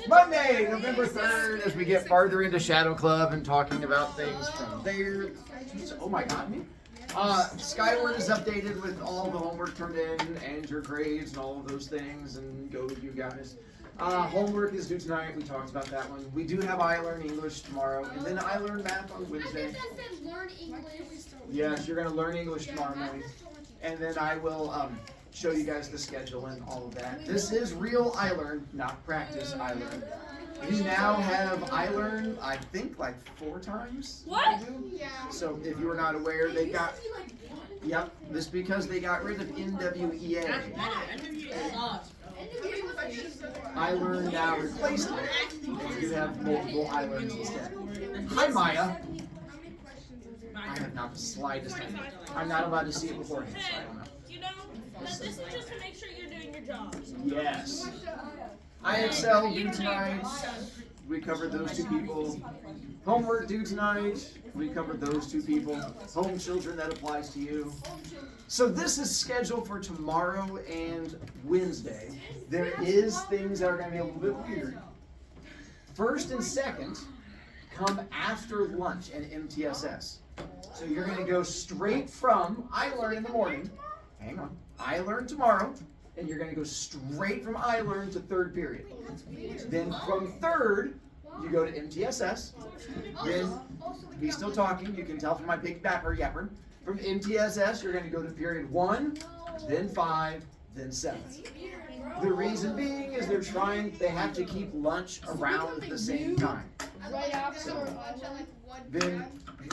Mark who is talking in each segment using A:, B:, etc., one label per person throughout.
A: Monday, November 3rd, as we get farther into Shadow Club and talking about things from there. Oh my God. Skyward is updated with all the homework turned in and your grades and all of those things, and go you guys. Homework is due tonight. We talked about that one. We do have I Learn English tomorrow, and then I Learn Math on Wednesday.
B: I think that says learn English.
A: Yes, you're going to learn English tomorrow morning. And then I will show you guys the schedule and all of that. This is real I Learn, not practice I Learn. We now have I Learn, I think, like 4 times.
B: What?
A: Yeah. So if you were not aware, they got... Yep, this because they got rid of NWEA. I Learn now replaced it. And you have multiple I Learns instead. Hi, Maya. I have not the slightest idea. I'm not allowed to see it beforehand, so I don't know.
C: You know, this is just to make sure you're doing your job.
A: Yes. IXL due tonight. We covered those 2 people. Homework due tonight. We covered those 2 people. Home children, that applies to you. So this is scheduled for tomorrow and Wednesday. There is things that are going to be a little bit weird. First and second come after lunch in MTSS. So you're going to go straight from I Learn in the morning. Hang on. I Learn tomorrow. And you're going to go straight from I Learn to 3rd period. Then from 3rd, you go to MTSS. Then, be still talking. You can tell from my big bapper yapper. From MTSS, you're going to go to period 1, then 5, then 7. The reason being is they have to keep lunch around the same time.
B: Right after lunch at like 1
A: Then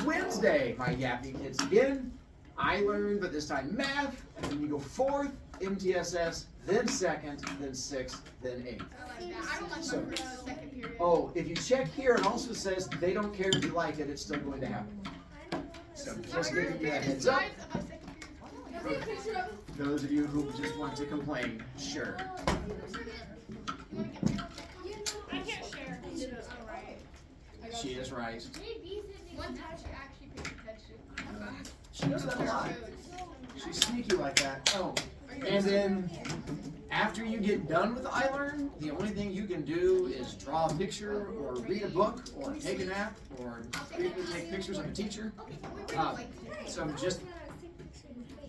A: Wednesday, my yapping kids again. I Learn, but this time math. And then you go 4th, MTSS, then 2nd, then 6th, then 8th.
B: I don't like
A: So,
B: my first second period.
A: oh, if you check here, it also says they don't care if you like it, it's still going to happen. So just giving you a heads up. For those of you who just want to complain, sure.
B: I can't share.
A: She is right.
B: One time she actually paid attention.
A: She does that a lot. She's sneaky like that. Oh, and then after you get done with I Learn, the only thing you can do is draw a picture or read a book or take a nap or even take pictures of a teacher. So I'm just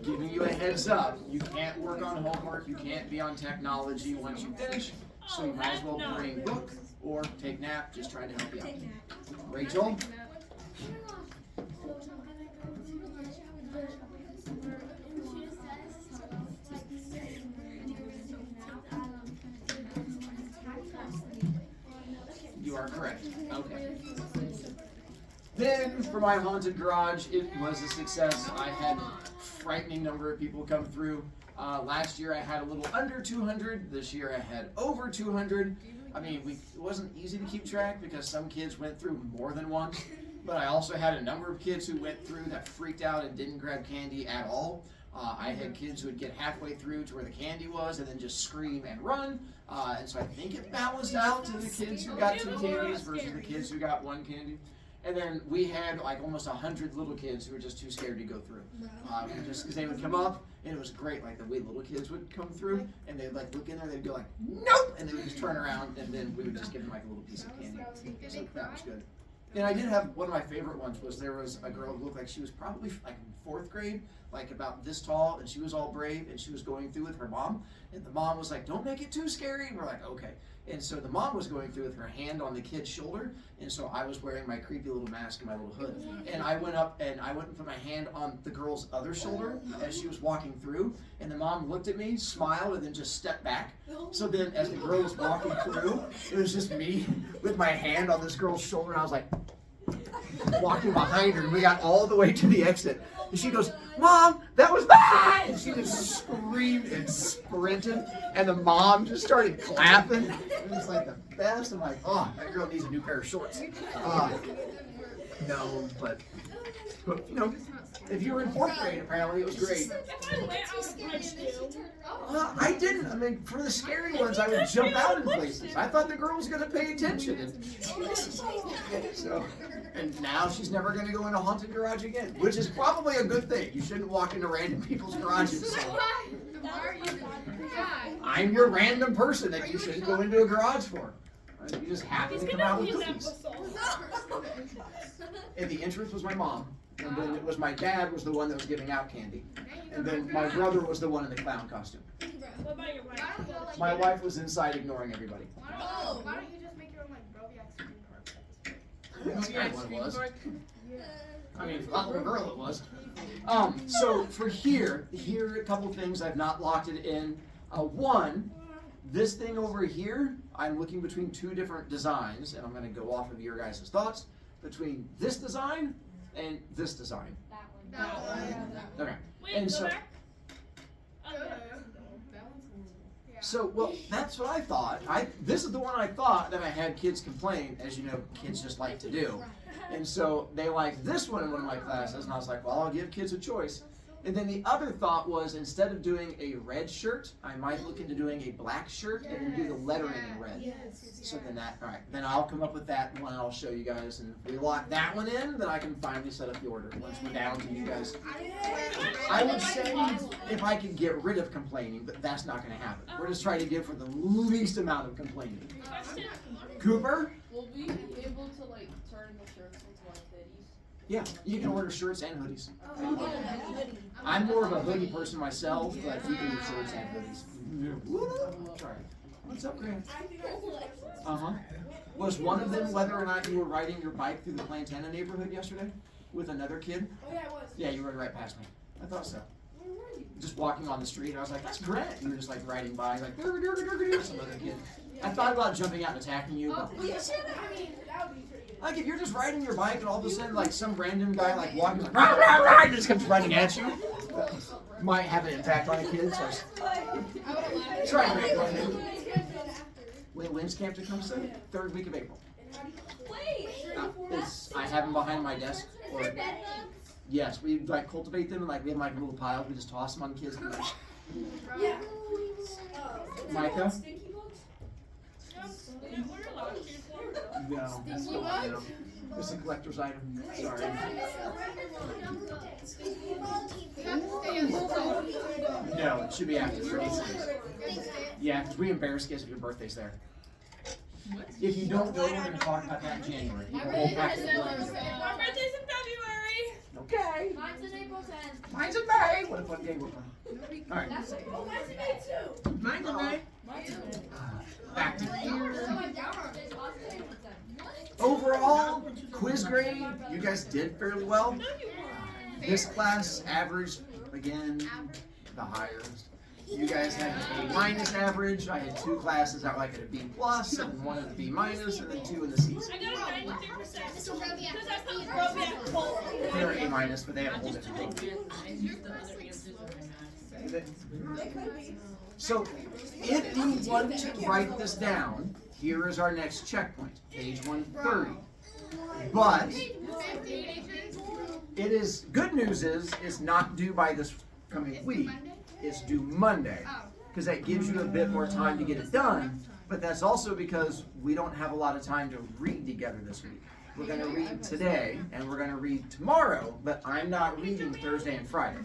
A: giving you a heads up. You can't work on homework. You can't be on technology once you finish. So you might as well bring book or take nap. Just trying to help you out. Rachel? You are correct. Okay. Then, for my haunted garage, it was a success. I had a frightening number of people come through. Last year I had a little under 200. This year I had over 200. I mean, it wasn't easy to keep track because some kids went through more than once. But I also had a number of kids who went through that freaked out and didn't grab candy at all. I had kids who would get halfway through to where the candy was and then just scream and run. And so I think it balanced out to the kids who got 2 candies versus the kids who got 1 candy. And then we had like almost 100 little kids who were just too scared to go through. Just because they would come up and it was great. Like the way little kids would come through and they'd like look in there, they'd go like, nope! And they would just turn around and then we would just give them like a little piece of candy. So that was good. And I did have one of my favorite ones was there was a girl who looked like she was probably like in 4th grade, like about this tall, and she was all brave, and she was going through with her mom, and the mom was like, don't make it too scary, and we're like, okay. And so the mom was going through with her hand on the kid's shoulder, and so I was wearing my creepy little mask and my little hood, and I went up and I went and put my hand on the girl's other shoulder as she was walking through, and the mom looked at me, smiled, and then just stepped back. So then as the girl was walking through, it was just me with my hand on this girl's shoulder, and I was like, walking behind her, and we got all the way to the exit. And she goes, Mom, that was mine! And she just screamed and sprinted, and the mom just started clapping. It was like the best. I'm like, oh, that girl needs a new pair of shorts. No, but you know, if you were in 4th grade, apparently it was great. I didn't. I mean, for the scary ones, I would jump out in places. I thought the girl was going to pay attention. And now she's never going to go in a haunted garage again, which is probably a good thing. You shouldn't walk into random people's garages. So. I'm your random person that you shouldn't go into a garage for. You just happen
C: He's
A: to come
C: gonna
A: out with
C: use that
A: cookies.
C: whistle.
A: And the entrance was my mom, and then it was my dad was the one that was giving out candy, and then my brother was the one in the clown costume.
C: What about your wife?
A: My wife was inside ignoring everybody.
B: Why don't you just make your own like BroviCast theme park at this point?
A: That's kind of what it was. I mean, for that little girl it was. So for here are a couple things I've not locked it in. One, this thing over here, I'm looking between two different designs, and I'm going to go off of your guys' thoughts between this design and this design.
B: That one.
A: Okay.
C: Wait,
A: And
C: go
A: so,
C: back. Okay.
A: so well, that's what I thought. This is the one I thought that I had kids complain, as you know, kids just like to do. And so they liked this one in one of my classes, and I was like, well, I'll give kids a choice. And then the other thought was, instead of doing a red shirt, I might look into doing a black shirt and then do the lettering in red. So then then I'll come up with that one and I'll show you guys. And if we lock that one in, then I can finally set up the order once we're down to you guys. I would say if I could get rid of complaining, but that's not going to happen. We're just trying to get for the least amount of complaining.
C: Question.
A: Cooper?
D: Will we be able to like turn the shirts into like hoodies?
A: Yeah, you can order shirts and hoodies.
D: Oh,
A: I'm more of a hoodie person myself, but you can do shirts and hoodies. What up? What's up, Grant? Uh-huh. Was one of them whether or not you were riding your bike through the Plantana neighborhood yesterday with another kid?
D: Oh yeah, it was.
A: Yeah, you rode right past me. I thought so.
D: Where were you?
A: Just walking on the street, I was like, that's Grant. You were just like riding by, like, some other kid. I thought about jumping out and attacking you, but
D: I mean, that would be pretty good.
A: like if you're just riding your bike and all of a sudden like some random guy like walking like rah, rah, rah, and just comes running at you, might have an impact on a kid. So try and make one. When's camp to come soon? 3rd week of April. I have them behind my desk. Or yes, we like cultivate them and like we have like a little pile. We just toss them on kids.
D: Yeah.
A: Micah?
C: No.
A: No. It's a collector's item. Sorry. No, it should be after 30 days. Yeah, because we embarrass kids if your birthday's there. If you don't know, we're going to talk about that in January. You can hold back to the
C: My birthday's in February.
A: Okay.
D: Mine's in April 10th.
A: Mine's in May. What a fun day we're on. All right.
D: Oh, mine's in May too.
E: Mine's in May.
A: Back to
D: Oh,
A: overall quiz grade. You guys did fairly well.
C: No, you weren't.
A: This class averaged again the highest. You guys had an A- average. I had 2 classes that were like at a B+, and 1 at a B-, and then 2 in the C's.
C: I got a 93% because I put BroviCast full.
A: They're A-, but they have a whole different thing. So, if you want to write this down, here is our next checkpoint, page 130. But it is good news is it's not due by this coming week. It's due Monday, because that gives you a bit more time to get it done. But that's also because we don't have a lot of time to read together this week. We're going to read today and we're going to read tomorrow, but I'm not reading Thursday and Friday.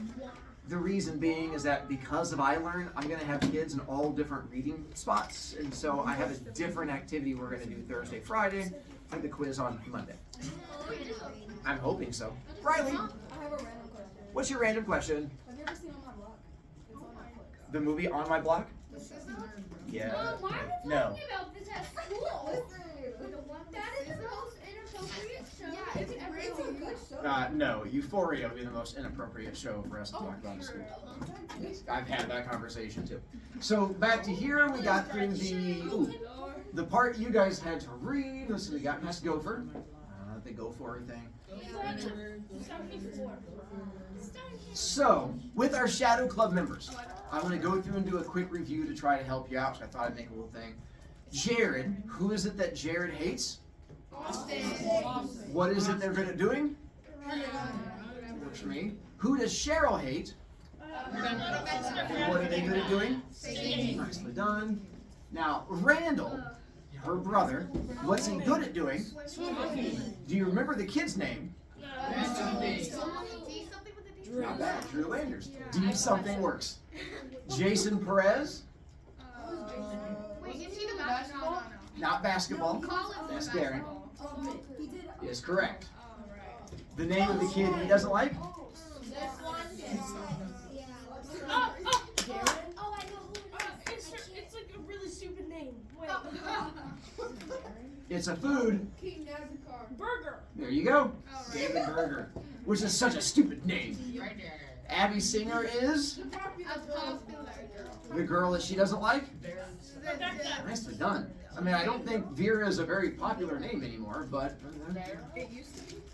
A: The reason being is that because of iLearn, I'm going to have kids in all different reading spots, and so I have a different activity we're going to do Thursday, Friday, and the quiz on Monday. I'm hoping so. Riley,
D: I have a random question.
A: what's your random question?
D: Have you ever seen On My Block? It's on Netflix.
A: The movie On My Block? Yeah.
B: Why are we
A: No.
B: talking about this at school? That is the most inappropriate show.
D: Yeah, it's a good show.
A: No, Euphoria would be the most inappropriate show for us to talk about in school. I've had that conversation too. So back to here, we got through the part you guys had to read. Let's see, we got Miss Gopher. The Gopher thing. So, with our Shadow Club members, I'm going to go through and do a quick review to try to help you out. So I thought I'd make a little thing. Jared, who is it that Jared hates? What is it they're good at doing? Works for me. Who does Cheryl hate? What are they good at doing? Nicely done. Now, Randall, her brother, what's he good at doing? Do you remember the kid's name? Not bad, Drew Landers. D something works. Jason Perez?
B: Wait, is he the basketball?
A: not basketball. That's Darren. Is correct. The name of the kid he doesn't like?
C: It's like a really stupid name. Wait.
A: It's a food.
C: Burger.
A: There you go. David Burger. Which is such a stupid name. Abby Singer is the girl that she doesn't like? Nicely done. I mean, I don't think Vera is a very popular name anymore, but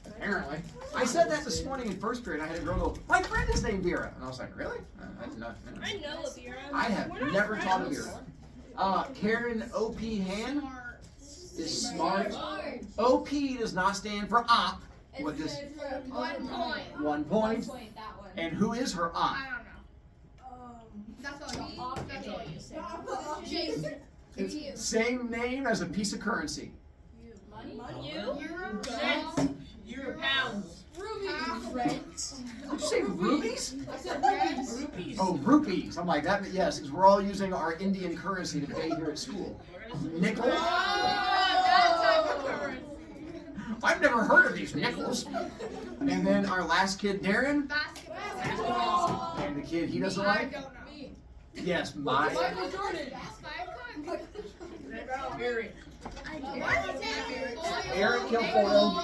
A: apparently. I said that this morning in first period. I had a girl go, my friend is named Vera. And I was like, really? I did not know.
C: I know a Vera.
A: I have never taught a Vera. Karen O.P. Han is smart. O.P. does not stand for op. What does
B: 1 point.
A: 1 point? And who is her op?
B: I don't know. That's all you say. Jason.
A: It's same name as a piece of currency.
C: You?
B: Cents.
C: Euro pounds.
B: Rubies.
A: Did you say rubies?
B: I said rubies.
A: Oh, rupees. I'm like that. Yes, because we're all using our Indian currency to pay here at school. Nickels.
B: That type of currency.
A: I've never heard of these nickels. And then our last kid, Darren.
B: Basketball.
A: And the kid he doesn't
B: I
A: like?
B: don't know.
A: Yes, my.
D: Michael Jordan.
A: Eric Kilfoyle,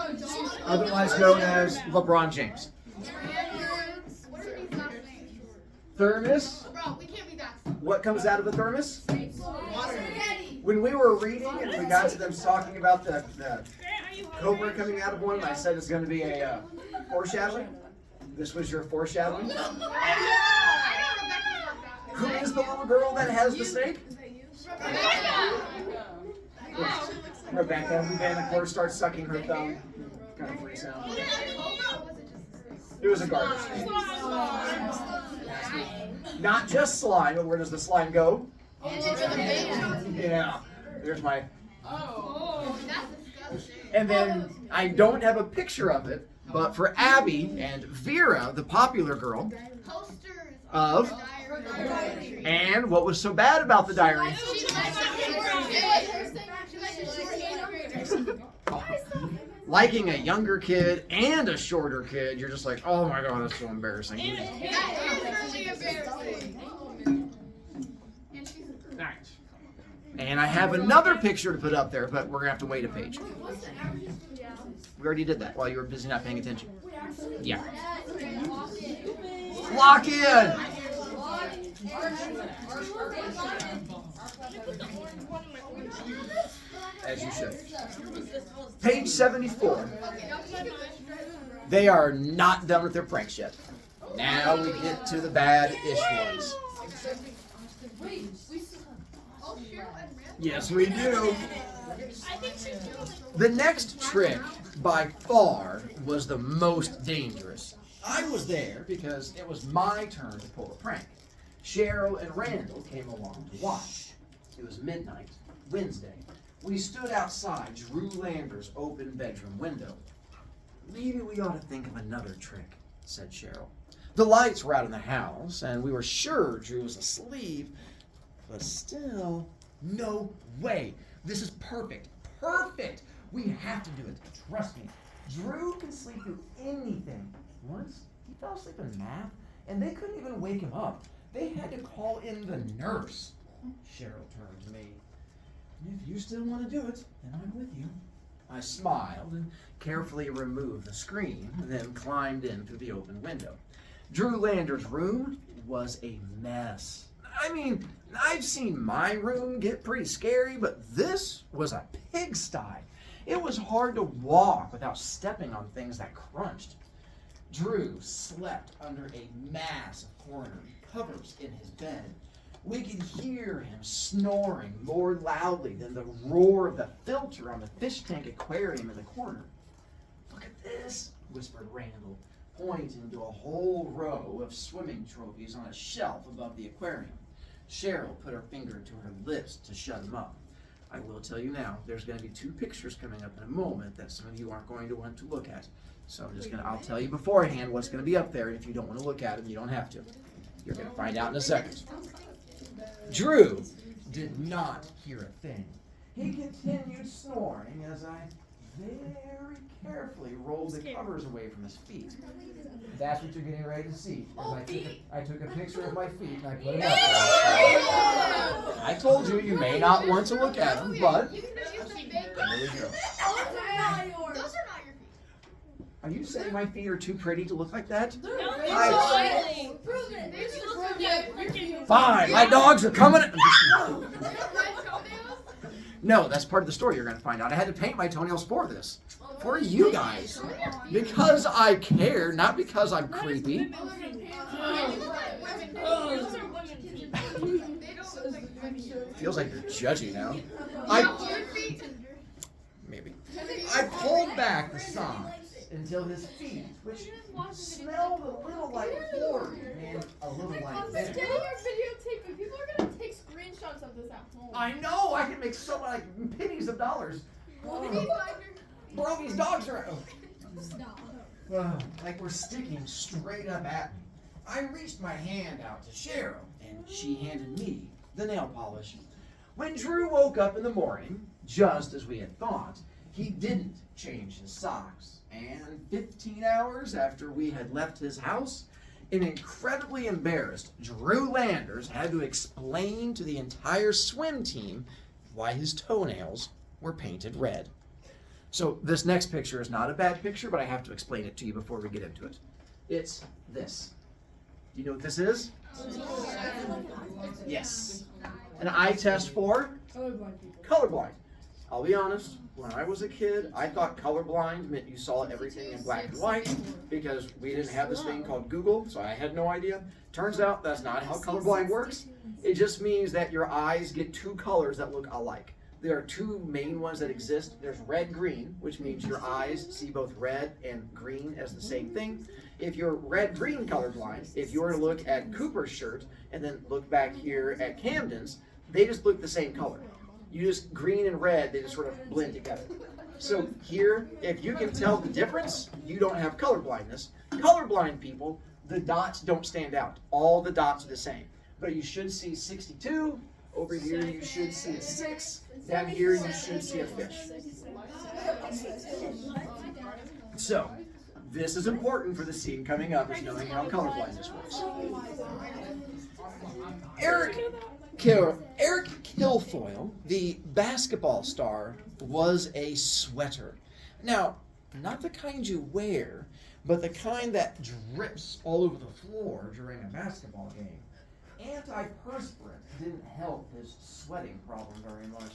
A: otherwise known as LeBron James.
B: What are these last names?
A: Thermos.
B: Bro, we can't be that.
A: What comes out of a thermos?
B: Water.
A: When we were reading and we got to them talking about the cobra coming out of one, I said it's going to be a foreshadowing. This was your foreshadowing.
B: I know Rebecca's like that.
A: Who is the little girl that has the snake? Rebecca, who then of course starts sucking her thumb. Kind of freaks out. It was a garden snake. Not just slime, but where does the slime go? Yeah. There's my.
B: Oh, that's disgusting.
A: And then I don't have a picture of it, but for Abby and Vera, the popular girl,
B: Posters
A: of.
B: diary.
A: And what was so bad about the diary?
B: She likes
A: Liking a younger kid and a shorter kid, you're just like, oh my god, that's so embarrassing.
B: That is really embarrassing.
A: Nice. And I have another picture to put up there, but we're gonna have to wait a page. We already did that while you were busy not paying attention. Yeah. Lock in! As you should. Page 74. They are not done with their pranks yet. Now we get to the bad-ish ones. Yes, we do. The next trick, by far, was the most dangerous. I was there because it was my turn to pull a prank. Cheryl and Randall came along to watch. It was midnight, Wednesday. We stood outside Drew Lander's open bedroom window. Maybe we ought to think of another trick, said Cheryl. The lights were out in the house, and we were sure Drew was asleep, but still, no way. This is perfect. Perfect. We have to do it. Trust me. Drew can sleep through anything. Once, he fell asleep in math, and they couldn't even wake him up. They had to call in the nurse. Cheryl turned to me. If you still want to do it, then I'm with you. I smiled and carefully removed the screen, and then climbed in through the open window. Drew Lander's room was a mess. I mean, I've seen my room get pretty scary, but this was a pigsty. It was hard to walk without stepping on things that crunched. Drew slept under a mass of corner covers in his bed. We could hear him snoring more loudly than the roar of the filter on the fish tank aquarium in the corner. Look at this, whispered Randall, pointing to a whole row of swimming trophies on a shelf above the aquarium. Cheryl put her finger to her lips to shut him up. I will tell you now, there's going to be 2 pictures coming up in a moment that some of you aren't going to want to look at. So I'll tell you beforehand what's going to be up there, and if you don't want to look at them, you don't have to. You're going to find out in a second. Drew did not hear a thing. He continued snoring as I very carefully rolled the covers away from his feet. That's what you're getting ready to see. I took a picture of my feet and I put it up there. I told you, you may not want to look at them, but there we go.
B: Those are not your feet.
A: Are you saying my feet are too pretty to look like that?
B: Prove it.
A: Fine, my dogs are coming. No, that's part of the story you're going to find out. I had to paint my toenails for this. For you guys. Because I care, not because I'm creepy. Feels like you're judging now. Maybe. I pulled back the socks until his feet, which smelled a little like chlorine and a little like
D: Stay
A: vinegar.
D: your videotape. People are gonna take screenshots of this at home.
A: I know, I can make so much, like pennies of dollars. Brovi's dogs are like we're sticking straight up at me. I reached my hand out to Cheryl, and she handed me the nail polish. When Drew woke up in the morning, just as we had thought, he didn't change his socks. And 15 hours after we had left his house, an incredibly embarrassed Drew Landers had to explain to the entire swim team why his toenails were painted red. So this next picture is not a bad picture, but I have to explain it to you before we get into it. It's this. Do you know what this is? Yes. An eye test for colorblind. I'll be honest, when I was a kid, I thought colorblind meant you saw everything in black and white because we didn't have this thing called Google, so I had no idea. Turns out that's not how colorblind works. It just means that your eyes get two colors that look alike. There are two main ones that exist. There's red-green, which means your eyes see both red and green as the same thing. If you're red-green colorblind, if you were to look at Cooper's shirt and then look back here at Camden's, they just look the same color. You just, green and red, they just sort of blend together. So here, if you can tell the difference, you don't have color blindness. Colorblind people, the dots don't stand out. All the dots are the same. But you should see 62. Over here, you should see a 6. Down here, you should see a fish. So, this is important for the scene coming up, is knowing how colorblindness works. Eric Kilfoyle, the basketball star, was a sweater. Now, not the kind you wear, but the kind that drips all over the floor during a basketball game. Antiperspirant didn't help his sweating problem very much.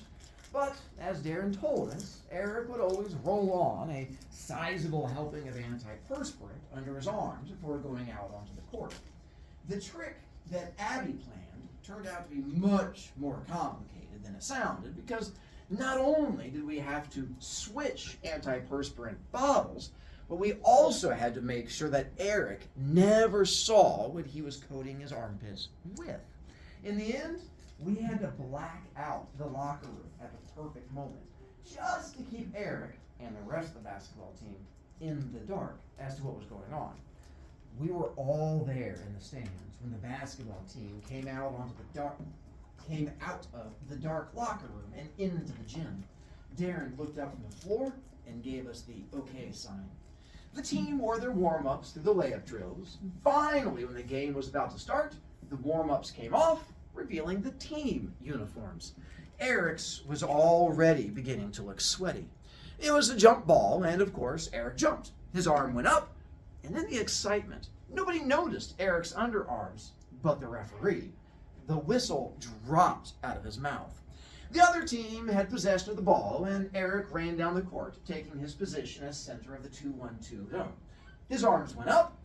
A: But, as Darren told us, Eric would always roll on a sizable helping of antiperspirant under his arms before going out onto the court. The trick that Abby planned turned out to be much more complicated than it sounded, because not only did we have to switch antiperspirant bottles, but we also had to make sure that Eric never saw what he was coating his armpits with. In the end, we had to black out the locker room at the perfect moment, just to keep Eric and the rest of the basketball team in the dark as to what was going on. We were all there in the stands when the basketball team came out of the dark locker room and into the gym. Darren looked up from the floor and gave us the okay sign. The team wore their warm-ups through the layup drills. Finally, when the game was about to start, the warm-ups came off, revealing the team uniforms. Eric's was already beginning to look sweaty. It was a jump ball, and of course, Eric jumped. His arm went up, and then the excitement. Nobody noticed Eric's underarms, but the referee. The whistle dropped out of his mouth. The other team had possession of the ball, and Eric ran down the court, taking his position as center of the 2-1-2 zone. His arms went up,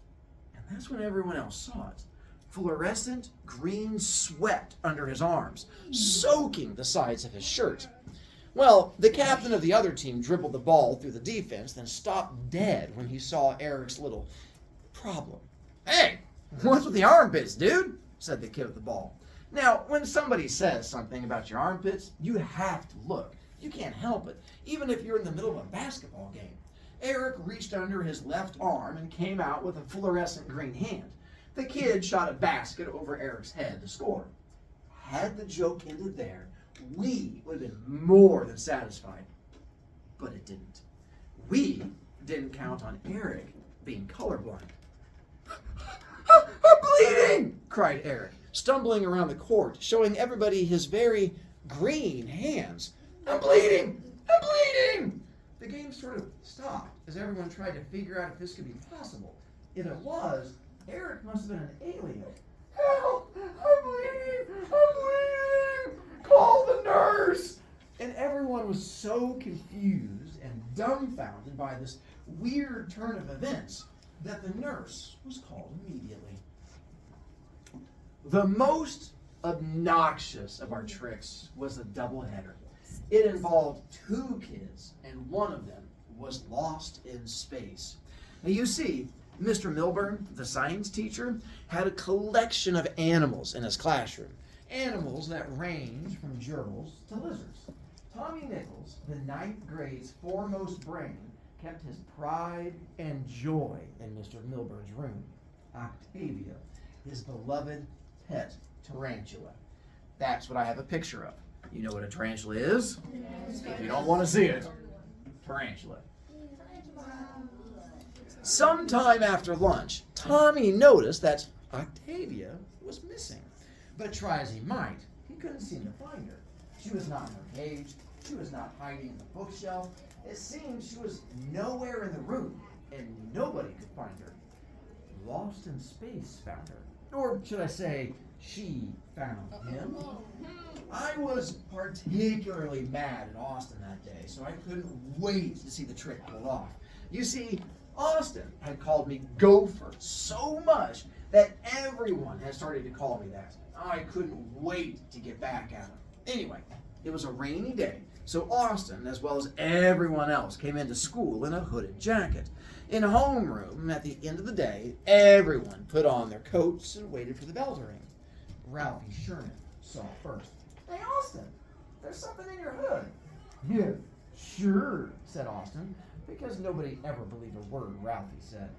A: and that's when everyone else saw it. Fluorescent green sweat under his arms, soaking the sides of his shirt. Well, the captain of the other team dribbled the ball through the defense, then stopped dead when he saw Eric's little problem. "Hey, what's with the armpits, dude?" said the kid with the ball. Now, when somebody says something about your armpits, you have to look. You can't help it, even if you're in the middle of a basketball game. Eric reached under his left arm and came out with a fluorescent green hand. The kid shot a basket over Eric's head to score. Had the joke ended there, we would have been more than satisfied. But it didn't. We didn't count on Eric being colorblind. I'm bleeding! Cried Eric, stumbling around the court, showing everybody his very green hands. I'm bleeding! I'm bleeding! The game sort of stopped as everyone tried to figure out if this could be possible. If it was, Eric must have been an alien. Help! I'm bleeding! I'm bleeding! Call the nurse! And everyone was so confused and dumbfounded by this weird turn of events that the nurse was called immediately. The most obnoxious of our tricks was a doubleheader. It involved two kids, and one of them was lost in space. Now you see, Mr. Milburn, the science teacher, had a collection of animals in his classroom. Animals that range from gerbils to lizards. Tommy Nichols, the 9th grade's foremost brain, kept his pride and joy in Mr. Milburn's room. Octavia, his beloved pet tarantula. That's what I have a picture of. You know what a tarantula is? If you don't want to see it, tarantula. Sometime after lunch, Tommy noticed that Octavia was missing. But try as he might, he couldn't seem to find her. She was not in her cage. She was not hiding in the bookshelf. It seemed she was nowhere in the room, and nobody could find her. Lost in Space found her. Or should I say, she found him. I was particularly mad at Austin that day, so I couldn't wait to see the trick pulled off. You see, Austin had called me Gopher so much that everyone had started to call me that. I couldn't wait to get back at him. Anyway, it was a rainy day, so Austin, as well as everyone else, came into school in a hooded jacket. In homeroom, at the end of the day, everyone put on their coats and waited for the bell to ring. Ralphie Sherman saw first. Hey, Austin, there's something in your hood. Yeah, sure, said Austin, because nobody ever believed a word Ralphie said.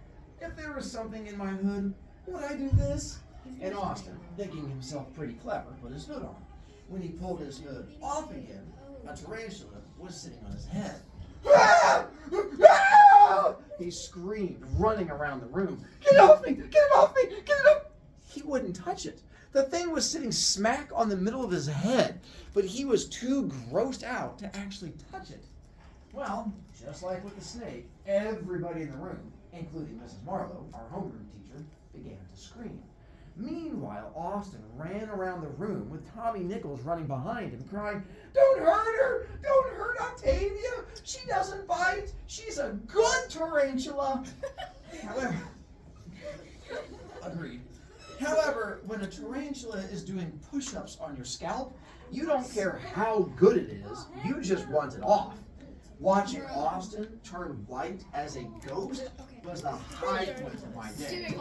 A: If there was something in my hood, would I do this? And Austin, thinking himself pretty clever, put his hood on. When he pulled his hood off again, a tarantula was sitting on his head. He screamed, running around the room. Get off me! Get it off me! Get it off! He wouldn't touch it. The thing was sitting smack on the middle of his head, but he was too grossed out to actually touch it. Well, just like with the snake, everybody in the room, including Mrs. Marlowe, our homeroom teacher, began to scream. Meanwhile, Austin ran around the room with Tommy Nichols running behind him, crying, "Don't hurt her! Don't hurt Octavia! She doesn't bite! She's a good tarantula!" However, agreed. However, when a tarantula is doing push-ups on your scalp, you don't care how good it is, you just want it off. Watching Austin turn white as a ghost was the high point of my day.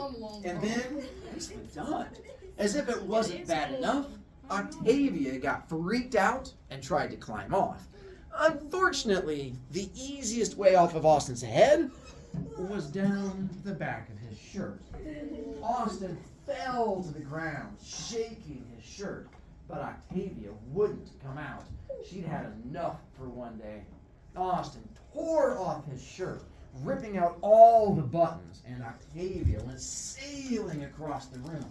A: And then, nicely done. As if it wasn't bad enough, Octavia got freaked out and tried to climb off. Unfortunately, the easiest way off of Austin's head was down the back of his shirt. Austin fell to the ground, shaking his shirt, but Octavia wouldn't come out. She'd had enough for one day. Austin tore off his shirt, ripping out all the buttons, and Octavia went sailing across the room.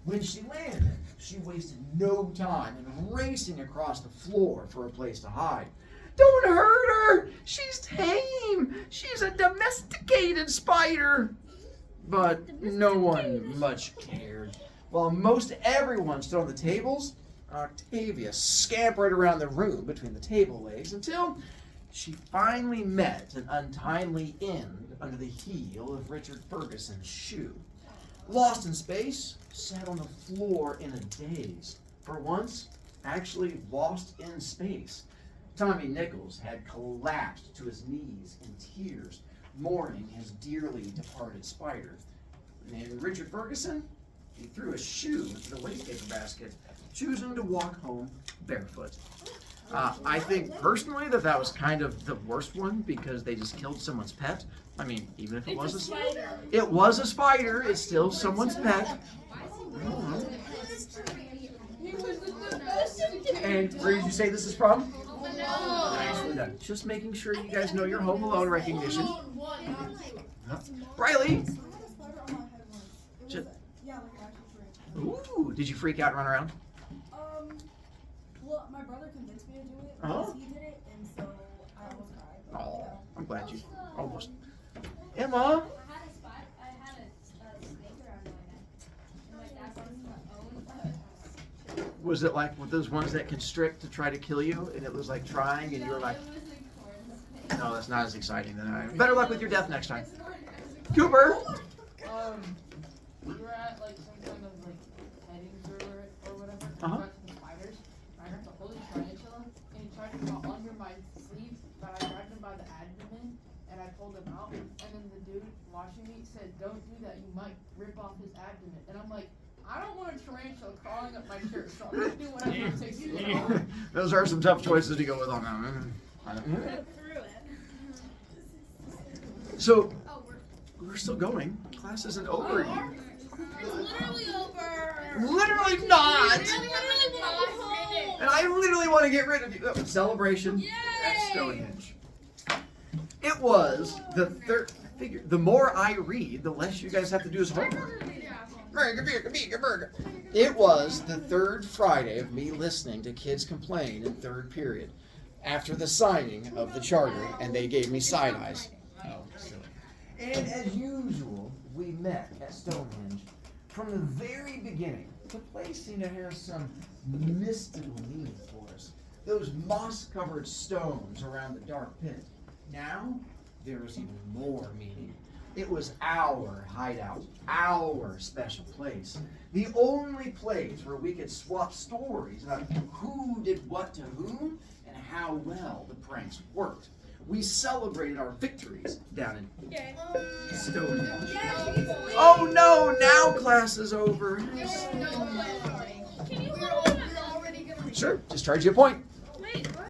A: When she landed, she wasted no time in racing across the floor for a place to hide. "Don't hurt her! She's tame! She's a domesticated spider!" But no one much cared. While most everyone stood on the tables, Octavia scampered around the room between the table legs until she finally met an untimely end under the heel of Richard Ferguson's shoe. Lost in Space sat on the floor in a daze. For once, actually lost in space. Tommy Nichols had collapsed to his knees in tears, mourning his dearly departed spider. And Richard Ferguson, he threw a shoe into the wastepaper basket, choosing to walk home barefoot. I think personally that was kind of the worst one because they just killed someone's pet. I mean, even if it was a spider. It was a spider. It's still someone's pet. And where did you say this is from? Nicely done. Just making sure you guys know your Home Alone recognition. Riley. Just, ooh, did you freak out and run around?
D: Well, my brother convinced me to do it
A: Oh.
D: because he did it, and so I almost cried. But,
A: Oh, I'm glad you almost.
C: I
A: Emma.
C: had a snake around my neck. And my dad wanted to own
A: Was it like with those ones that constrict to try to kill you, and it was like trying, and you were like,
C: It was a corn snake.
A: no, that's not as exciting. Then better luck with your death next time. Cooper.
D: we were at like some kind of like petting zoo or whatever. And
A: Uh-huh.
D: we got some spiders. I got the holy tarantula, and he tried to go under my sleeve, but I grabbed him by the abdomen and I pulled him out. And then the dude watching me said, "Don't do that. You might rip off his abdomen." And I'm like, I don't want a tarantula crawling up my shirt, so I'm gonna do whatever it takes to get it off.
A: Those are some tough choices to go with on that one. So, we're still going. Class isn't over.
C: It's literally over.
A: Literally not.
C: I literally want to go home.
A: And I literally want to get rid of you. Oh, celebration at Stonehenge. It was the third figure. The more I read, the less you guys have to do as homework. It was the third Friday of me listening to kids complain in third period after the signing of the charter, and they gave me side eyes. Oh, silly. And as usual, we met at Stonehenge from the very beginning. The place seemed to have some mystical meaning for us. Those moss-covered stones around the dark pit. Now, there was even more meaning. It was our hideout, our special place. The only place where we could swap stories about who did what to whom and how well the pranks worked. We celebrated our victories down in Stonehenge. Oh no, now class is over.
C: Can you hold on?
B: We're already gonna
A: Sure, just charge you a point.
C: Wait, what?